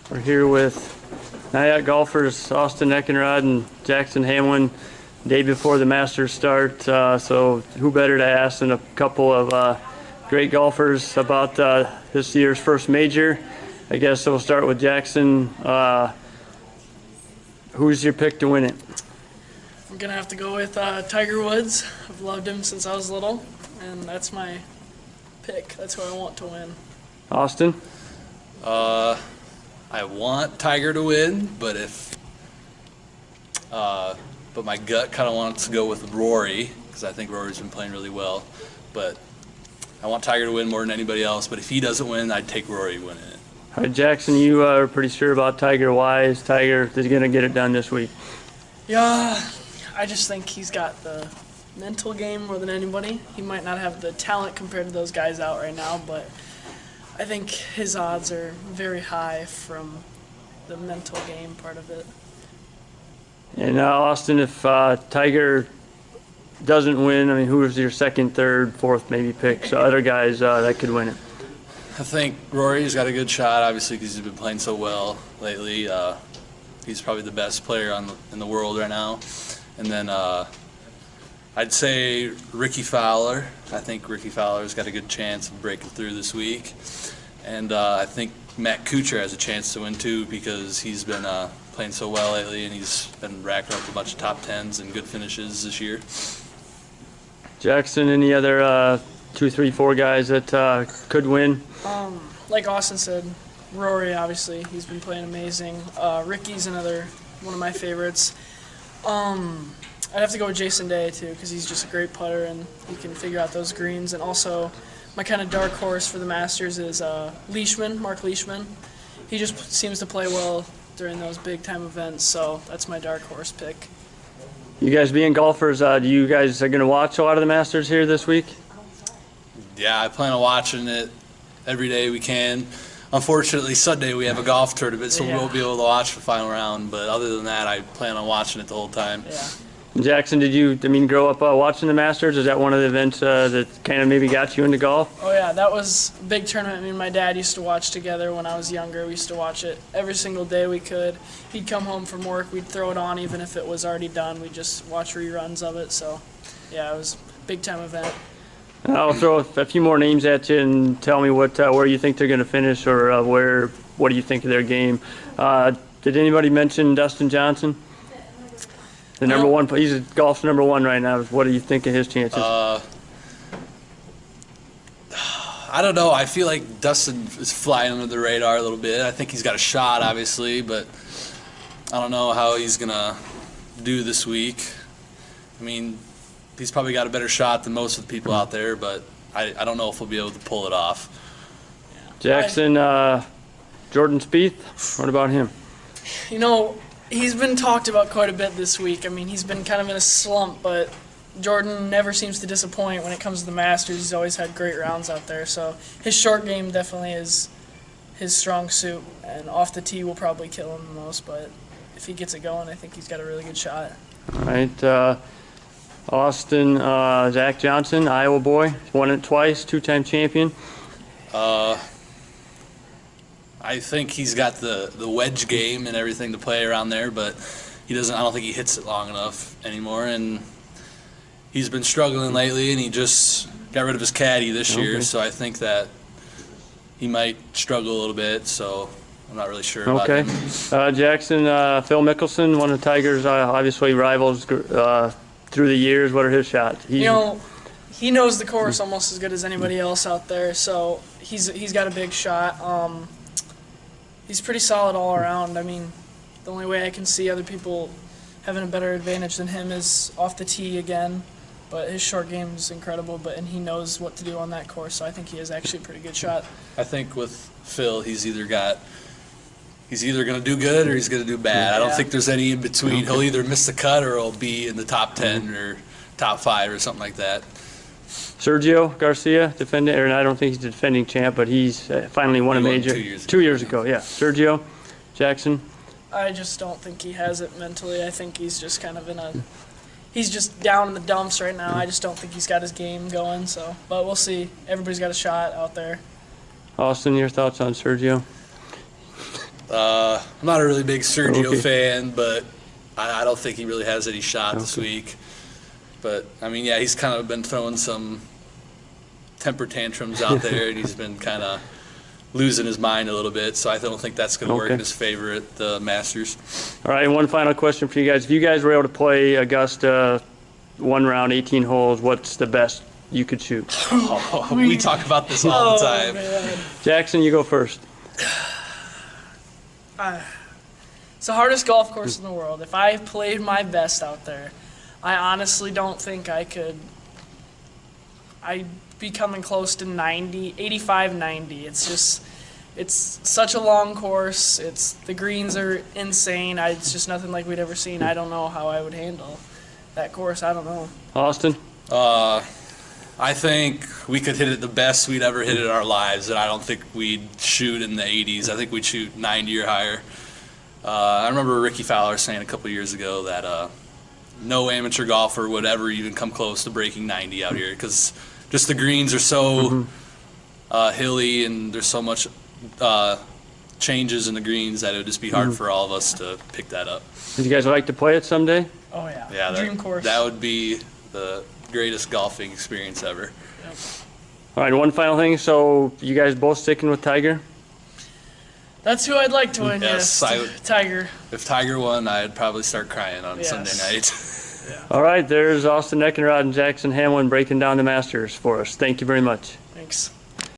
We're here with NIACC golfers Austin Eckenrod and Jackson Hamlin day before the Masters start. So who better to ask than a couple of great golfers about this year's first major. I guess we'll start with Jackson. Who's your pick to win it? I'm going to have to go with Tiger Woods. I've loved him since I was little, and that's my pick. That's who I want to win. Austin? I want Tiger to win, but my gut kind of wants to go with Rory because I think Rory's been playing really well. But I want Tiger to win more than anybody else. But if he doesn't win, I'd take Rory winning it. All right, Jackson, you are pretty sure about Tiger. Why is Tiger going to get it done this week? Yeah, I just think he's got the mental game more than anybody. He might not have the talent compared to those guys out right now, but I think his odds are very high from the mental game part of it. And Austin, if Tiger doesn't win, I mean, who is your second, third, fourth maybe pick? So other guys that could win it. I think Rory's got a good shot, obviously, because he's been playing so well lately. He's probably the best player in the world right now. And then I'd say Ricky Fowler. I think Ricky Fowler's got a good chance of breaking through this week. And I think Matt Kuchar has a chance to win too because he's been playing so well lately and he's been racking up a bunch of top tens and good finishes this year. Jackson, any other 2, 3, 4 guys that could win? Like Austin said, Rory, obviously, he's been playing amazing. Ricky's another one of my favorites. I'd have to go with Jason Day too because he's just a great putter and he can figure out those greens. And also, my kind of dark horse for the Masters is Mark Leishman. He just seems to play well during those big-time events, so that's my dark horse pick. You guys being golfers, do you guys are going to watch a lot of the Masters here this week? Yeah, I plan on watching it every day we can. Unfortunately, Sunday we have a golf tournament, so we won't be able to watch the final round. But other than that, I plan on watching it the whole time. Yeah. Jackson, did you, grow up watching the Masters? Is that one of the events that kind of maybe got you into golf? Oh yeah, that was a big tournament. Me and my dad used to watch together when I was younger. We used to watch it every single day we could. He'd come home from work, we'd throw it on even if it was already done. We'd just watch reruns of it. So yeah, it was a big-time event. I'll throw a few more names at you and tell me where you think they're going to finish or what do you think of their game. Did anybody mention Dustin Johnson? The number one, he's golf's number one right now. What do you think of his chances? I don't know. I feel like Dustin is flying under the radar a little bit. I think he's got a shot, obviously, but I don't know how he's going to do this week. I mean, he's probably got a better shot than most of the people out there, but I don't know if he'll be able to pull it off. Jackson, Jordan Spieth, what about him? You know, he's been talked about quite a bit this week. I mean, he's been kind of in a slump, but Jordan never seems to disappoint when it comes to the Masters. He's always had great rounds out there. So his short game definitely is his strong suit, and off the tee will probably kill him the most. But if he gets it going, I think he's got a really good shot. All right. Austin, Zach Johnson, Iowa boy, won it twice, 2-time champion. I think he's got the wedge game and everything to play around there, but he doesn't. I don't think he hits it long enough anymore, and he's been struggling lately. And he just got rid of his caddy this year, so I think that he might struggle a little bit. So I'm not really sure about him. Jackson, Phil Mickelson, one of Tiger's obviously rivals through the years. What are his shots? He knows the course almost as good as anybody else out there, so he's got a big shot. He's pretty solid all around. I mean, the only way I can see other people having a better advantage than him is off the tee again. But his short game is incredible, and he knows what to do on that course, so I think he has actually a pretty good shot. I think with Phil, he's either going to do good or he's going to do bad. I don't think there's any in between. He'll either miss the cut or he'll be in the top 10 or top 5 or something like that. Sergio Garcia, defending, or I don't think he's the defending champ, but he's finally won a major 2 years ago. Yeah, Sergio, Jackson. I just don't think he has it mentally. I think he's just kind of he's just down in the dumps right now. I just don't think he's got his game going. So, but we'll see. Everybody's got a shot out there. Austin, your thoughts on Sergio? I'm not a really big Sergio Okay. fan, but I don't think he really has any shot this week. But, I mean, yeah, he's kind of been throwing some temper tantrums out there, and he's been kind of losing his mind a little bit. So I don't think that's going to work Okay. in his favor at the Masters. All right, and one final question for you guys. If you guys were able to play Augusta one round, 18 holes, what's the best you could shoot? We talk about this all the time. Man. Jackson, you go first. It's the hardest golf course in the world. If I played my best out there, I honestly don't think I could. I'd be coming close to 90, 85, 90. It's such a long course. The greens are insane. It's just nothing like we'd ever seen. I don't know how I would handle that course. I don't know. Austin? I think we could hit it the best we'd ever hit it in our lives, and I don't think we'd shoot in the 80s. I think we'd shoot 90 or higher. I remember Ricky Fowler saying a couple years ago that no amateur golfer would ever even come close to breaking 90 out here because just the greens are so hilly and there's so much changes in the greens that it would just be hard for all of us to pick that up. Would you guys like to play it someday? Oh yeah, Yeah, dream course. that would be the greatest golfing experience ever. Yep. All right, one final thing. So you guys both sticking with Tiger? That's who I'd like to win. Yes, I would. Tiger. If Tiger won, I'd probably start crying on Yes. Sunday night. All right, there's Austin Eckenrod and Jackson Hamlin breaking down the Masters for us. Thank you very much. Thanks.